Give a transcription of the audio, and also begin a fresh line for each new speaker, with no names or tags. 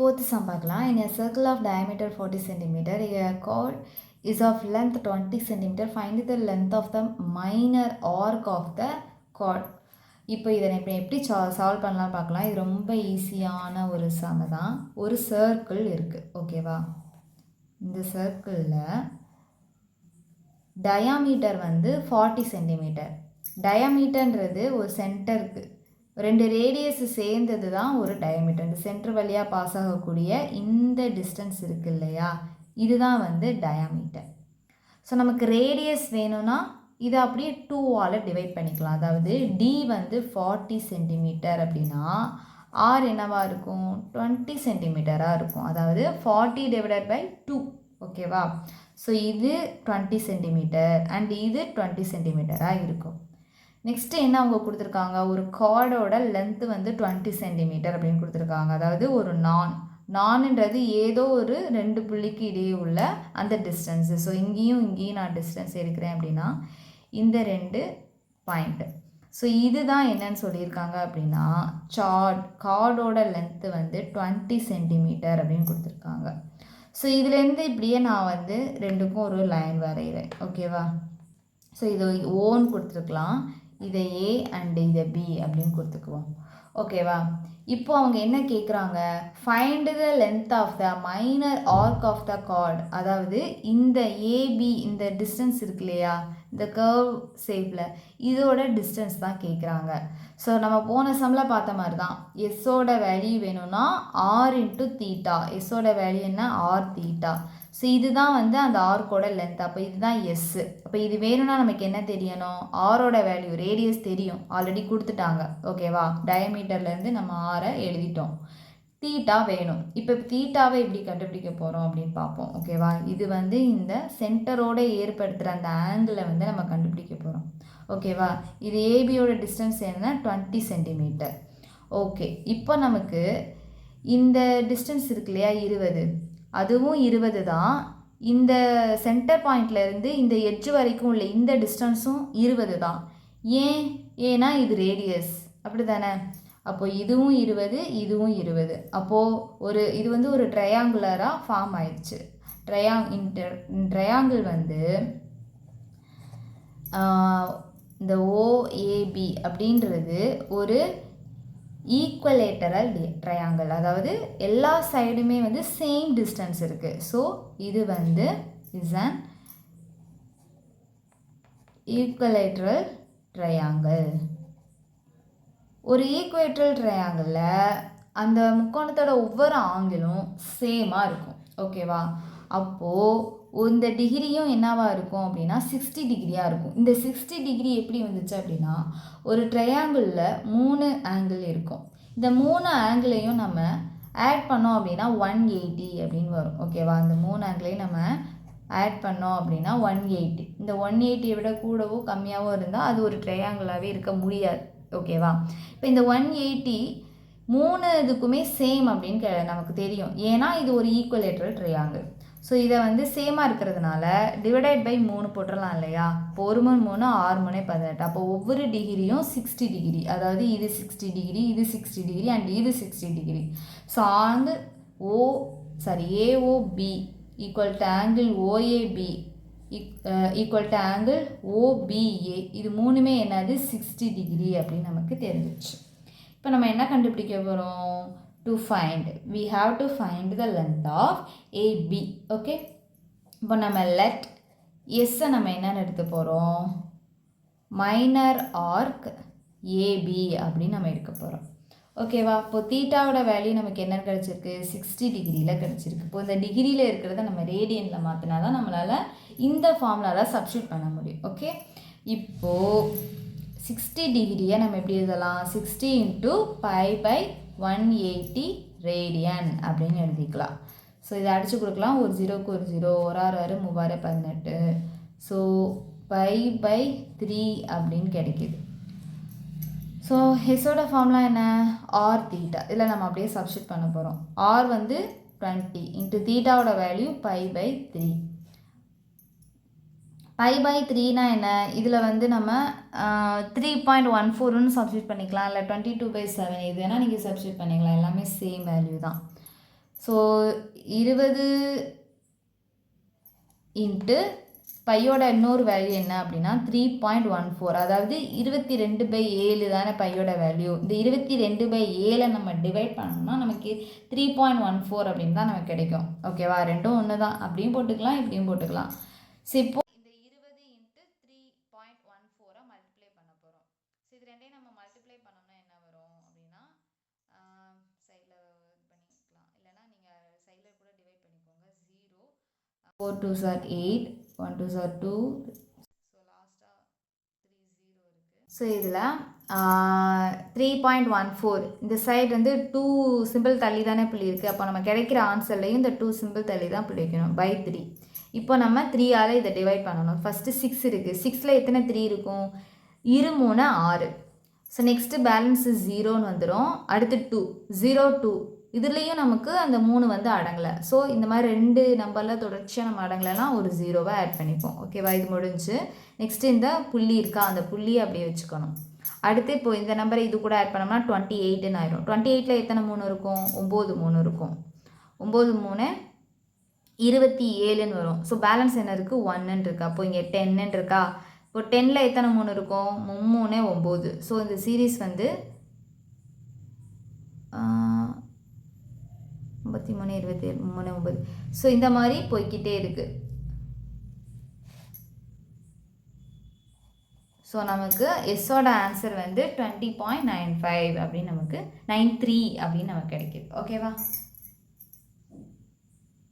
Fourth sum பார்க்கலாம். In a circle of diameter 40 cm, a chord is of length 20 cm. Find the length of the minor arc of the chord. இப்போ இதை எப்படி solve பண்ணலாம் பார்க்கலாம். இது ரொம்ப ஈஸியான ஒரு சம் தான். ஒரு சர்க்கிள் இருக்குது, ஓகேவா? இந்த சர்க்கிளில் டயாமீட்டர் வந்து 40 சென்டிமீட்டர். டயாமீட்டர்ன்றது ஒரு சென்டருக்கு ரெண்டு ரேடியஸ் சேர்ந்தது தான் ஒரு டயாமீட்டர். இந்த சென்டர் வழியாக பாஸ் ஆகக்கூடிய இந்த டிஸ்டன்ஸ் இருக்குது இல்லையா, இதுதான் வந்து டயாமீட்டர். ஸோ நமக்கு ரேடியஸ் வேணும்னா இதை அப்படியே 2ஆல் டிவைட் பண்ணிக்கலாம். அதாவது டி வந்து 40 சென்டிமீட்டர் அப்படின்னா ஆர் என்னவாக இருக்கும், 20 சென்டிமீட்டராக இருக்கும். அதாவது 40 டிவைடட் பை 2, ஓகேவா? ஸோ இது 20 சென்டிமீட்டர் அண்ட் இது 20 சென்டிமீட்டராக இருக்கும். நெக்ஸ்ட்டு என்ன அவங்க கொடுத்துருக்காங்க, ஒரு கார்டோட லென்த்து வந்து 20 சென்டிமீட்டர் அப்படின்னு கொடுத்துருக்காங்க. அதாவது ஒரு நான்ன்றது ஏதோ ஒரு ரெண்டு புள்ளிக்கு இடையே உள்ள அந்த டிஸ்டன்ஸு. ஸோ இங்கேயும் நான் டிஸ்டன்ஸ் எடுக்கிறேன் அப்படின்னா இந்த ரெண்டு பாயிண்ட்டு. ஸோ இதுதான் என்னன்னு சொல்லியிருக்காங்க அப்படின்னா கார்டோட லென்த்து வந்து 20 சென்டிமீட்டர் அப்படின்னு கொடுத்துருக்காங்க. ஸோ இதுலேருந்து இப்படியே நான் வந்து ரெண்டுக்கும் ஒரு லைன் வரைகிறேன், ஓகேவா? ஸோ இதை ஓன்னு கொடுத்துருக்கலாம், இதை ஏ அண்ட் இதை பி அப்படின்னு கொடுத்துக்குவோம், ஓகேவா? இப்போ அவங்க என்ன கேட்குறாங்க, find the length of the minor arc of the chord. அதாவது இந்த ஏபி இந்த டிஸ்டன்ஸ் இருக்கு இல்லையா, இந்த கர்வ் ஷேப்பில் இதோட டிஸ்டன்ஸ் தான் கேட்குறாங்க. ஸோ நம்ம போன சம்மில் பார்த்த மாதிரி தான், எஸ்ஸோட வேல்யூ வேணும்னா ஆர் இன்ட்டு தீட்டா. எஸ்ஸோட வேல்யூ என்ன, ஆர் தீட்டா. ஸோ இதுதான் வந்து அந்த ஆர்க்கோட லென்த். அப்போ இதுதான் எஸ்ஸு. அப்போ இது வேணும்னா நமக்கு என்ன தெரியணும், ஆரோட வேல்யூ ரேடியஸ் தெரியும், ஆல்ரெடி கொடுத்துட்டாங்க, ஓகேவா? டயமீட்டர்லேருந்து நம்ம ஆரை எழுதிட்டோம். தீட்டா வேணும். இப்போ தீட்டாவை எப்படி கண்டுபிடிக்க போகிறோம் அப்படின்னு பார்ப்போம், ஓகேவா? இது வந்து இந்த சென்டரோட ஏற்படுத்துகிற அந்த ஆங்கிளை வந்து நம்ம கண்டுபிடிக்க போகிறோம், ஓகேவா? இது ஏபியோட டிஸ்டன்ஸ் என்ன, 20 சென்டிமீட்டர். ஓகே, இப்போ நமக்கு இந்த டிஸ்டன்ஸ் இருக்கு இல்லையா 20, அதுவும் 20 தான். இந்த சென்டர் பாயிண்ட்லேருந்து இந்த எட்ஜ் வரைக்கும் உள்ள இந்த டிஸ்டன்ஸும் 20 தான். ஏன்னா இது ரேடியஸ், அப்படி தானே? அப்போது இதுவும் 20, இதுவும் 20. அப்போது இது வந்து ஒரு ட்ரையாங்குலராக ஃபார்ம் ஆயிடுச்சு. ட்ரையாங்கிள் வந்து இந்த ஓஏபி அப்படின்றது ஒரு ஈக்குவலேட்டரல் ட்ரையாங்கிள். அதாவது எல்லா சைடுமே வந்து சேம் டிஸ்டன்ஸ் இருக்குது. ஸோ இது வந்து இஸ் அன் ஈக்குவலேட்டரல் ட்ரையாங்கிள். ஒரு ஈக்குவேட்டரல் ட்ரையாங்கிளில் அந்த முக்கோணத்தோட ஒவ்வொரு ஆங்கிளும் சேமாக இருக்கும், ஓகேவா? அப்போது இந்த டிகிரியும் என்னவாக இருக்கும் அப்படின்னா 60 டிகிரியாக இருக்கும். இந்த 60 டிகிரி எப்படி வந்துச்சு அப்படின்னா, ஒரு ட்ரையாங்கிளில் 3 ஆங்கிள் இருக்கும். இந்த 3 ஆங்கிளையும் நம்ம ஆட் பண்ணோம் அப்படின்னா 180 அப்படின்னு வரும், ஓகேவா? இந்த 3 ஆங்கிளையும் நம்ம ஆட் பண்ணோம் அப்படின்னா 180. இந்த 180 விட கூடவோ கம்மியாகவோ இருந்தால் அது ஒரு ட்ரையாங்கிளாகவே இருக்க முடியாது, ஓகேவா? இப்போ இந்த 180 3 இதுக்குமே சேம் அப்படின்னு நமக்கு தெரியும். ஏன்னா இது ஒரு ஈக்குவலேட்டரல் ட்ரையாங்கிள். ஸோ இதை வந்து சேமாக இருக்கிறதுனால டிவைடட் பை 3 போட்டுடலாம் இல்லையா? இப்போ 1 3 3 6 3 18. அப்போ ஒவ்வொரு டிகிரியும் 60 டிகிரி. அதாவது இது 60 டிகிரி, இது 60 டிகிரி அண்ட் இது 60 degree. So angle AOB equal to angle OAP equal to angle OPA. இது மூணுமே என்னது, 60 டிகிரி அப்படின்னு நமக்கு தெரிஞ்சிச்சு. இப்போ நம்ம என்ன கண்டுபிடிக்க போகிறோம், we have to find the length of AB, okay? இப்போ நம்ம let S நம்ம என்னன்னு எடுத்து போகிறோம், மைனர் ஆர்க் AB அப்படின்னு நம்ம எடுக்க போகிறோம், ஓகேவா? இப்போ தீட்டாவோட வேல்யூ நமக்கு என்ன கிடச்சிருக்கு, 60 டிகிரியில் கிடச்சிருக்கு. இப்போ இந்த டிகிரியில் இருக்கிறத நம்ம ரேடியனில் மாற்றினா தான் நம்மளால் இந்த ஃபார்முலாவில் சப்ஸ்டியூட் பண்ண முடியும், ஓகே? இப்போது 60 டிகிரியை நம்ம எப்படி எழுதலாம், 60 × π/180 ரேடியன் அப்படின்னு எழுதிக்கலாம். ஸோ இதை அடித்து கொடுக்கலாம், ஒரு 0க்கு ஒரு 0, 1 6 6 3 18. ஸோ π/3 அப்படின்னு கிடைக்கிது. ஸோ ஹெஸோட ஃபார்முலா என்ன, ஆர் தீட்டா. இதில் நம்ம அப்படியே சப்ஸ்டியூட் பண்ண போகிறோம். ஆர் வந்து 20 இன்ட்டு தீட்டாவோட வேல்யூ π/3. π/3னா என்ன, இதில் வந்து நம்ம 3.14ன்னு சப்ஸ்டியூட் பண்ணிக்கலாம், இல்லை 22/7 இது வேணால் நீங்கள் சப்ஸ்டியூட் பண்ணிக்கலாம், எல்லாமே சேம் வேல்யூ தான். ஸோ 20 இன்ட்டு பையோட இன்னொரு வேல்யூ என்ன அப்படின்னா 3.14, அதாவது 22/7 தானே பையோட வேல்யூ. இந்த 22/7 நம்ம டிவைட் பண்ணோம்னா நமக்கு 3.14 அப்படின்னு தான் நமக்கு கிடைக்கும். ஓகேவா, ரெண்டும் ஒன்று தான், அப்படியும் போட்டுக்கலாம் இப்படியும் போட்டுக்கலாம். ஸோ இப்போ இந்த 20 இன்ட்டு 3.14 மல்டிப்ளை பண்ண போகிறோம். ஸோ இது ரெண்டையும் நம்ம மல்டிப்ளை பண்ணோம்னா என்ன வரும் அப்படின்னா சைடில் இது பண்ணிக்கலாம், இல்லைனா நீங்கள் சைடில் கூட டிவைட் பண்ணிக்கோங்க. 0 4 2s are 8, 1 2s are 2, so லாஸ்ட்டாக 3 0 இருக்குது. ஸோ இதில் 3.14 இந்த சைடு வந்து 2 சிம்பிள் தள்ளி தானே புள்ளி இருக்குது. அப்போ நம்ம கிடைக்கிற ஆன்சர்லையும் இந்த 2 சிம்பிள் தள்ளி தான் புள்ளி வைக்கணும். பை 3. இப்போ நம்ம 3ஆல் இதை டிவைட் பண்ணணும். ஃபஸ்ட்டு 6 இருக்குது. 6ல் எத்தனை 3 இருக்கும்? 2 3 6. ஸோ நெக்ஸ்ட்டு பேலன்ஸு 0ன்னு வந்துடும். அடுத்து 2 0 2, இதுலேயும் நமக்கு அந்த 3 வந்து அடங்கலை. ஸோ இந்த மாதிரி 2 நம்பரில் தொடர்ச்சியாக நம்ம அடங்கலைன்னா ஒரு 0வை ஆட் பண்ணிப்போம். ஓகேவா, இது முடிஞ்சு. நெக்ஸ்ட்டு இந்த புள்ளி இருக்கா, அந்த புள்ளியை அப்படியே வச்சுக்கணும். அடுத்து இப்போ இந்த நம்பரை இது கூட ஆட் பண்ணோம்னா 28ன்னு ஆயிரும். 28ல் எத்தனை 3 இருக்கும்? 9 3 இருக்கும். 9 3 27ன்னு வரும். ஸோ பேலன்ஸ் என்ன இருக்குது? 1ன்னு இருக்கா. அப்போ இங்கே 10ன்னு இருக்கா. இப்போ 10ல் எத்தனை 3 இருக்கும்? 3 9. ஸோ இந்த சீரீஸ் வந்து 53 27 3 9. ஸோ இந்த மாதிரி போய்கிட்டே இருக்குது. ஸோ நமக்கு எஸ்ஸோட ஆன்சர் வந்து 20.95 அப்படின்னு நமக்கு 93 அப்படின்னு நமக்கு கிடைக்கிது. ஓகேவா?